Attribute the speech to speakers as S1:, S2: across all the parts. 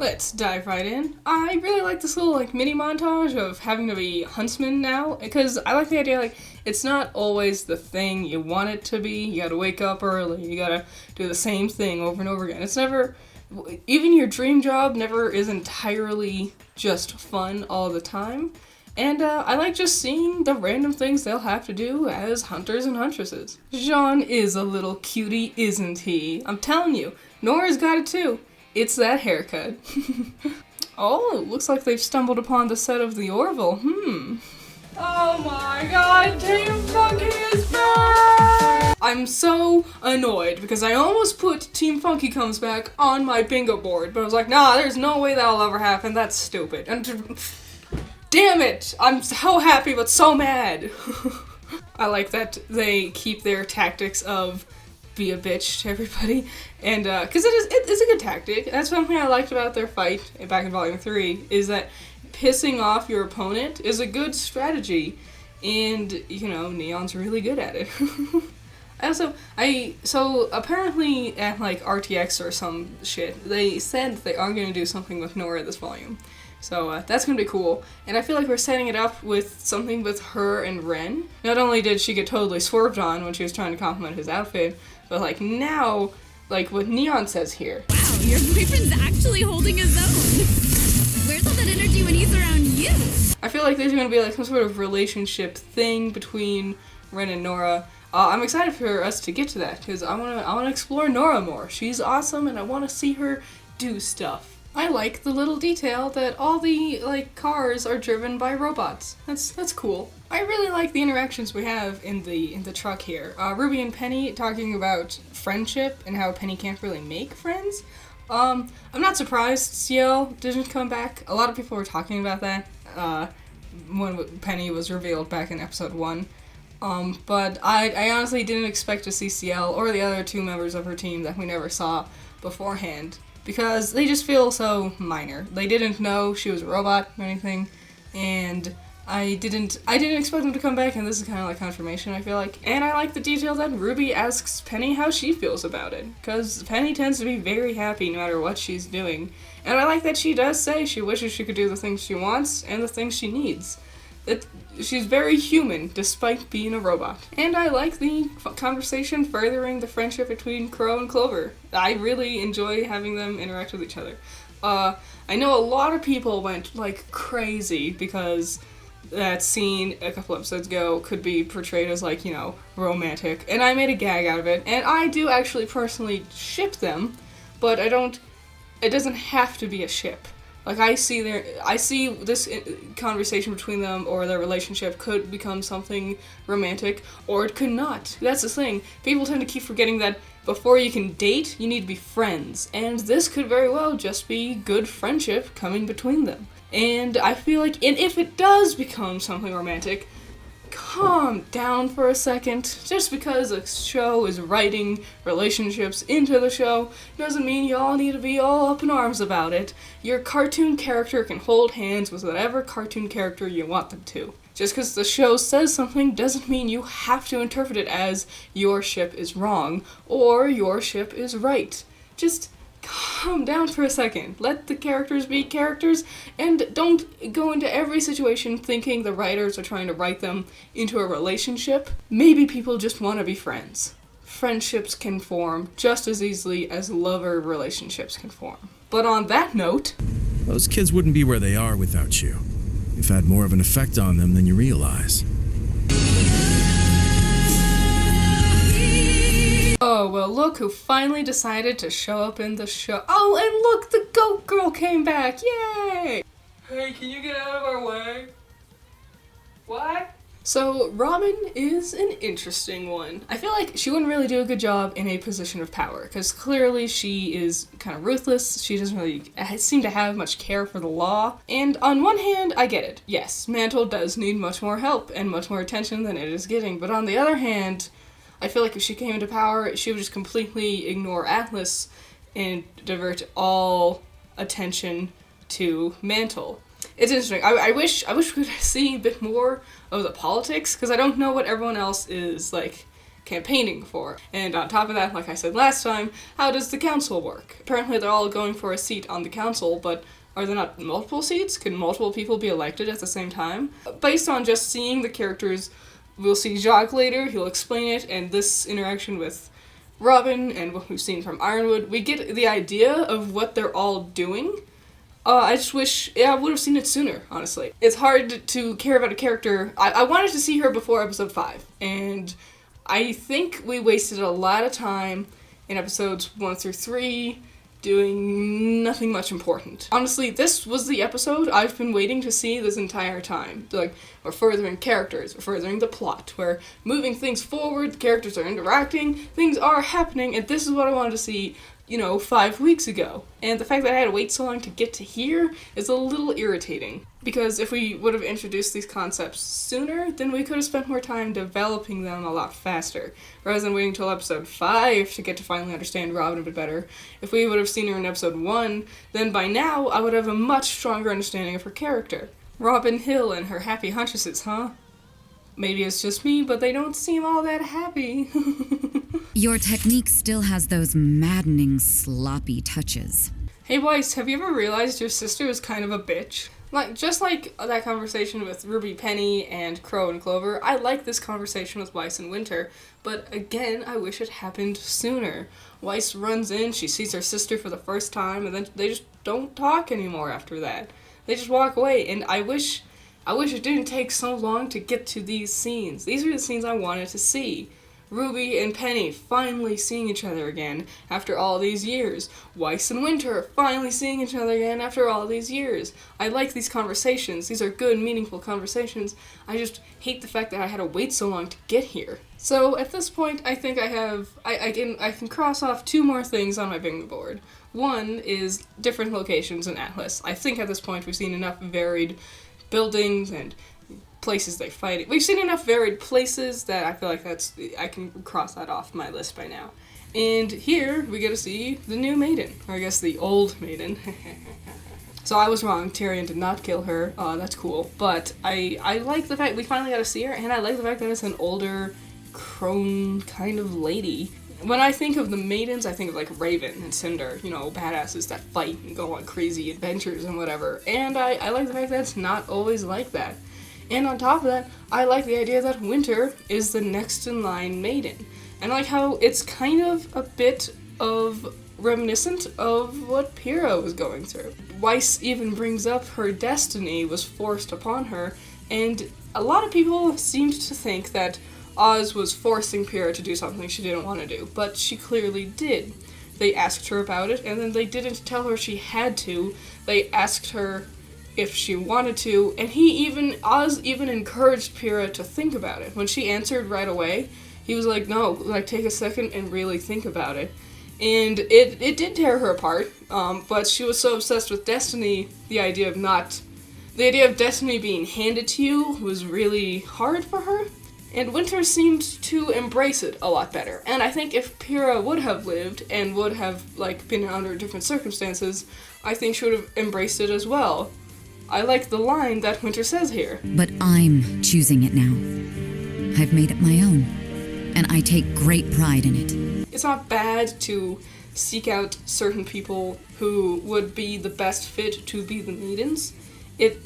S1: Let's dive right in. I really like this little mini montage of having to be huntsman now, because I like the idea it's not always the thing you want it to be. You gotta wake up early, you gotta do the same thing over and over again. It's never, even your dream job never is entirely just fun all the time. And I like just seeing the random things they'll have to do as hunters and huntresses. Jean is a little cutie, isn't he? I'm telling you, Nora's got it too. It's that haircut. Oh, looks like they've stumbled upon the set of the Orville. Oh my god, Team Funky is back! I'm so annoyed because I almost put Team Funky Comes Back on my bingo board, but I was like, nah, there's no way that'll ever happen. That's stupid. And damn it! I'm so happy but so mad. I like that they keep their tactics of be a bitch to everybody, and because it's a good tactic. That's something I liked about their fight back in Volume 3, is that pissing off your opponent is a good strategy, and Neon's really good at it. So apparently at RTX or some shit, they said they are going to do something with Nora this volume. So that's going to be cool. And I feel like we're setting it up with something with her and Ren. Not only did she get totally swerved on when she was trying to compliment his outfit, but now, what Neon says here.
S2: Wow, your boyfriend's actually holding his own. Where's all that energy when he's around you?
S1: I feel like there's going to be some sort of relationship thing between Ren and Nora. I'm excited for us to get to that, because I want to explore Nora more. She's awesome, and I want to see her do stuff. I like the little detail that all the cars are driven by robots. That's cool. I really like the interactions we have in the truck here. Ruby and Penny talking about friendship and how Penny can't really make friends. I'm not surprised Ciel didn't come back. A lot of people were talking about that when Penny was revealed back in episode 1. But I honestly didn't expect to see Ciel or the other two members of her team that we never saw beforehand, because they just feel so minor. They didn't know she was a robot or anything, and I didn't expect them to come back, and this is kind of confirmation, I feel like. And I like the detail that Ruby asks Penny how she feels about it, because Penny tends to be very happy no matter what she's doing. And I like that she does say she wishes she could do the things she wants and the things she needs. That she's very human despite being a robot. And I like the conversation furthering the friendship between Crow and Clover. I really enjoy having them interact with each other. I know a lot of people went crazy because that scene a couple episodes ago could be portrayed as romantic, and I made a gag out of it, and I do actually personally ship them, but it doesn't have to be a ship. I see this conversation between them, or their relationship, could become something romantic, or it could not. That's the thing. People tend to keep forgetting that before you can date, you need to be friends, and this could very well just be good friendship coming between them. And I feel and if it does become something romantic, calm down for a second. Just because a show is writing relationships into the show doesn't mean y'all need to be all up in arms about it. Your cartoon character can hold hands with whatever cartoon character you want them to. Just because the show says something doesn't mean you have to interpret it as your ship is wrong or your ship is right. Just calm down for a second. Let the characters be characters, and don't go into every situation thinking the writers are trying to write them into a relationship. Maybe people just want to be friends. Friendships can form just as easily as lover relationships can form. But on that note,
S3: those kids wouldn't be where they are without you. You've had more of an effect on them than you realize.
S1: Oh, well, look who finally decided to show up in the show. Oh, and look, the goat girl came back. Yay! Hey, can you get out of our way? What? So, Robin is an interesting one. I feel like she wouldn't really do a good job in a position of power, because clearly she is kind of ruthless. She doesn't really seem to have much care for the law. And on one hand, I get it. Yes, Mantle does need much more help and much more attention than it is getting. But on the other hand, I feel like if she came into power, she would just completely ignore Atlas and divert all attention to Mantle. It's interesting. I wish we could see a bit more of the politics, because I don't know what everyone else is campaigning for. And on top of that, like I said last time, how does the council work? Apparently they're all going for a seat on the council, but are there not multiple seats? Can multiple people be elected at the same time? Based on just seeing the characters, we'll see Jacques later, he'll explain it, and this interaction with Robin and what we've seen from Ironwood, we get the idea of what they're all doing. I just wish I would have seen it sooner, honestly. It's hard to care about a character. I wanted to see her before episode 5, and I think we wasted a lot of time in episodes 1 through 3 doing nothing much important. Honestly, this was the episode I've been waiting to see this entire time. Like, we're furthering characters, we're furthering the plot, we're moving things forward, the characters are interacting, things are happening, and this is what I wanted to see, 5 weeks ago. And the fact that I had to wait so long to get to here is a little irritating. Because if we would have introduced these concepts sooner, then we could have spent more time developing them a lot faster, rather than waiting until episode 5 to get to finally understand Robin a bit better. If we would have seen her in episode 1, then by now I would have a much stronger understanding of her character. Robin Hill and her happy huntresses, huh? Maybe it's just me, but they don't seem all that happy.
S2: Your technique still has those maddening, sloppy touches.
S1: Hey Weiss, have you ever realized your sister is kind of a bitch? Just like that conversation with Ruby, Penny, and Crow and Clover, I like this conversation with Weiss and Winter, but again, I wish it happened sooner. Weiss runs in, she sees her sister for the first time, and then they just don't talk anymore after that. They just walk away, and I wish it didn't take so long to get to these scenes. These are the scenes I wanted to see. Ruby and Penny finally seeing each other again after all these years. Weiss and Winter finally seeing each other again after all these years. I like these conversations. These are good, meaningful conversations. I just hate the fact that I had to wait so long to get here. So at this point, I think I can cross off 2 more things on my bingo board. One is different locations in Atlas. I think at this point we've seen enough varied buildings and places they fight. We've seen enough varied places that I feel like I can cross that off my list by now. And here we get to see the new maiden, or I guess the old maiden. So I was wrong, Tyrion did not kill her, that's cool. But I like the fact we finally got to see her, and I like the fact that it's an older, crone kind of lady. When I think of the maidens, I think of like Raven and Cinder, badasses that fight and go on crazy adventures and whatever. And I like the fact that it's not always like that. And on top of that, I like the idea that Winter is the next in line maiden. And I like how it's kind of a bit of reminiscent of what Pyrrha was going through. Weiss even brings up her destiny was forced upon her, and a lot of people seemed to think that Oz was forcing Pyrrha to do something she didn't want to do, but she clearly did. They asked her about it, and then they didn't tell her she had to. They asked her if she wanted to, and Oz even encouraged Pyrrha to think about it. When she answered right away, he was like, no, take a second and really think about it. And it did tear her apart, but she was so obsessed with destiny, the idea of destiny being handed to you was really hard for her. And Winter seemed to embrace it a lot better. And I think if Pyrrha would have lived and would have been under different circumstances, I think she would have embraced it as well. I like the line that Winter says here.
S2: But I'm choosing it now. I've made it my own, and I take great pride in it.
S1: It's not bad to seek out certain people who would be the best fit to be the maidens.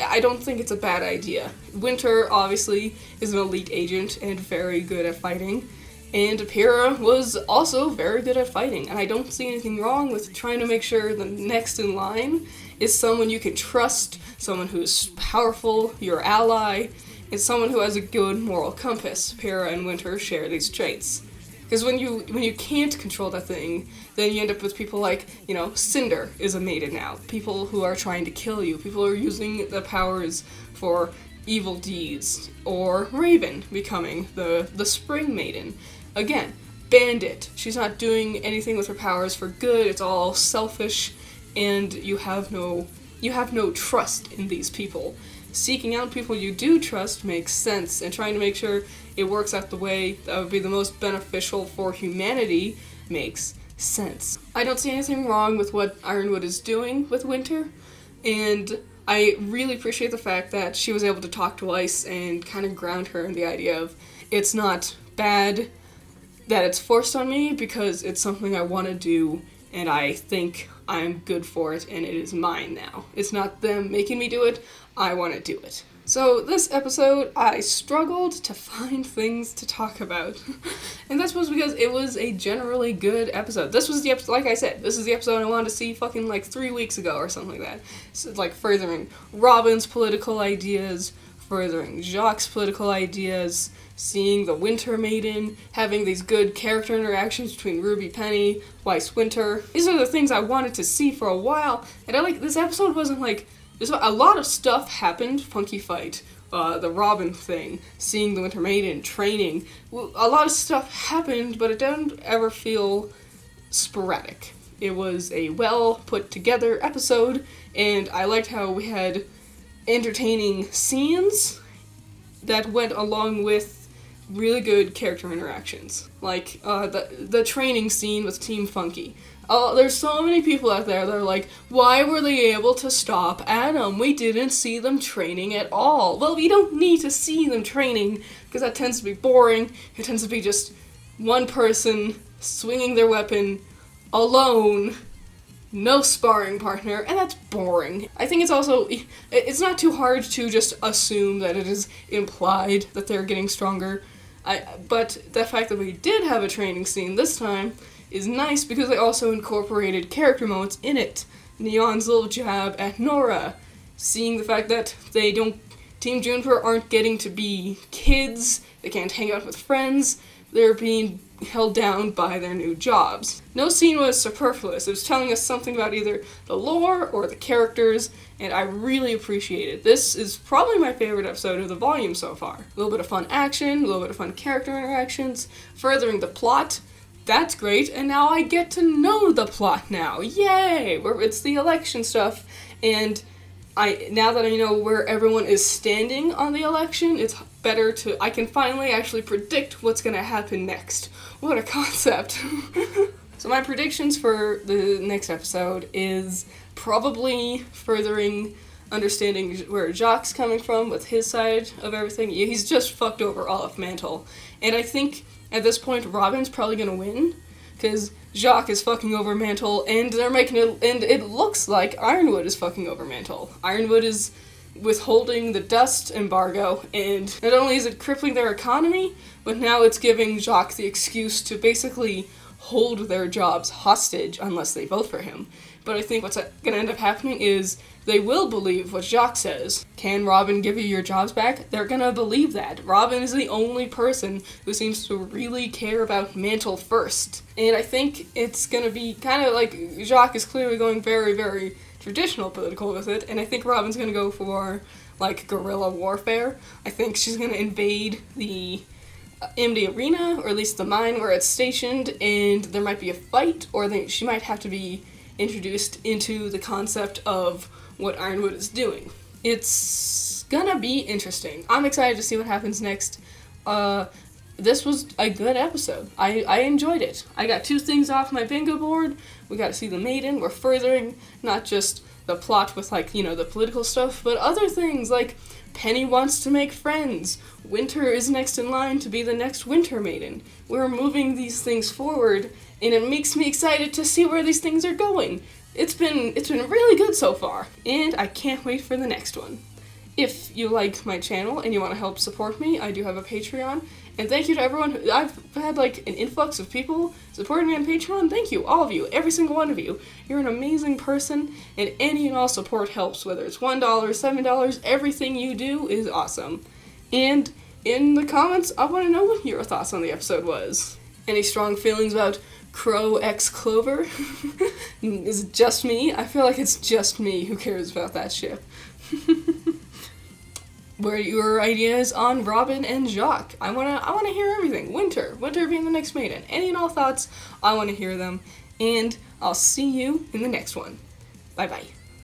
S1: I don't think it's a bad idea. Winter, obviously, is an elite agent and very good at fighting, and Pyrrha was also very good at fighting, and I don't see anything wrong with trying to make sure the next in line is someone you can trust, someone who's powerful, your ally, and someone who has a good moral compass. Pyrrha and Winter share these traits. Because when you can't control that thing, then you end up with people like, Cinder is a maiden now. People who are trying to kill you. People who are using the powers for evil deeds. Or Raven becoming the spring maiden. Again, bandit. She's not doing anything with her powers for good. It's all selfish, and you have no trust in these people. Seeking out people you do trust makes sense, and trying to make sure it works out the way that would be the most beneficial for humanity makes sense. I don't see anything wrong with what Ironwood is doing with Winter, and I really appreciate the fact that she was able to talk to Weiss and kind of ground her in the idea of it's not bad that it's forced on me because it's something I want to do and I think I'm good for it and it is mine now. It's not them making me do it, I want to do it. So this episode, I struggled to find things to talk about. And that's was because it was a generally good episode. This was the episode, like I said, this is the episode I wanted to see fucking like 3 weeks ago or something like that. So it's like furthering Robin's political ideas, furthering Jacques' political ideas, seeing the Winter Maiden, having these good character interactions between Ruby Penny, Weiss Winter. These are the things I wanted to see for a while, and this episode wasn't like, a lot of stuff happened, Funky Fight, the Robin thing, seeing the Winter Maiden, training, a lot of stuff happened, but it didn't ever feel sporadic. It was a well put together episode, and I liked how we had entertaining scenes that went along with really good character interactions. Like, the training scene with Team Funky. Oh, there's so many people out there that are like, why were they able to stop Adam? We didn't see them training at all. Well, we don't need to see them training, because that tends to be boring. It tends to be just one person swinging their weapon alone, no sparring partner, and that's boring. I think it's not too hard to just assume that it is implied that they're getting stronger. But the fact that we did have a training scene this time is nice because they also incorporated character moments in it. Neon's little jab at Nora, seeing the fact that Team Juniper aren't getting to be kids, they can't hang out with friends, they're being held down by their new jobs. No scene was superfluous. It was telling us something about either the lore or the characters, and I really appreciate it. This is probably my favorite episode of the volume so far. A little bit of fun action, a little bit of fun character interactions, furthering the plot. That's great, and now I get to know the plot now. Yay! It's the election stuff, and now that I know where everyone is standing on the election, it's better I can finally actually predict what's gonna happen next. What a concept. So my predictions for the next episode is probably furthering understanding where Jacques' coming from with his side of everything. He's just fucked over all of Mantle. And I think at this point Robin's probably gonna win, because Jacques is fucking over Mantle, and they're making it, and it looks like Ironwood is fucking over Mantle. Ironwood is withholding the dust embargo, and not only is it crippling their economy, but now it's giving Jacques the excuse to basically hold their jobs hostage unless they vote for him. But I think what's gonna end up happening is they will believe what Jacques says. Can Robin give you your jobs back? They're gonna believe that. Robin is the only person who seems to really care about Mantle first. And I think it's gonna be kind of like Jacques is clearly going very, very traditional political with it, and I think Robin's gonna go for, like, guerrilla warfare. I think she's gonna invade the empty arena, or at least the mine where it's stationed, and there might be a fight, or she might have to be introduced into the concept of what Ironwood is doing. It's gonna be interesting. I'm excited to see what happens next. This was a good episode. I enjoyed it. I got 2 things off my bingo board. We got to see the Maiden. We're furthering not just the plot with, like, the political stuff, but other things, like Penny wants to make friends. Winter is next in line to be the next Winter Maiden. We're moving these things forward, and it makes me excited to see where these things are going. It's been really good so far, and I can't wait for the next one. If you like my channel and you want to help support me, I do have a Patreon. And thank you to everyone. I've had like an influx of people supporting me on Patreon. Thank you, all of you, every single one of you. You're an amazing person, and any and all support helps, whether it's $1, $7, everything you do is awesome. And in the comments, I want to know what your thoughts on the episode was. Any strong feelings about Crow x Clover? Is it just me? I feel like it's just me who cares about that ship. What are your ideas on Robin and Jacques? I wanna hear everything. Winter being the next Maiden. Any and all thoughts, I wanna hear them. And I'll see you in the next one. Bye bye.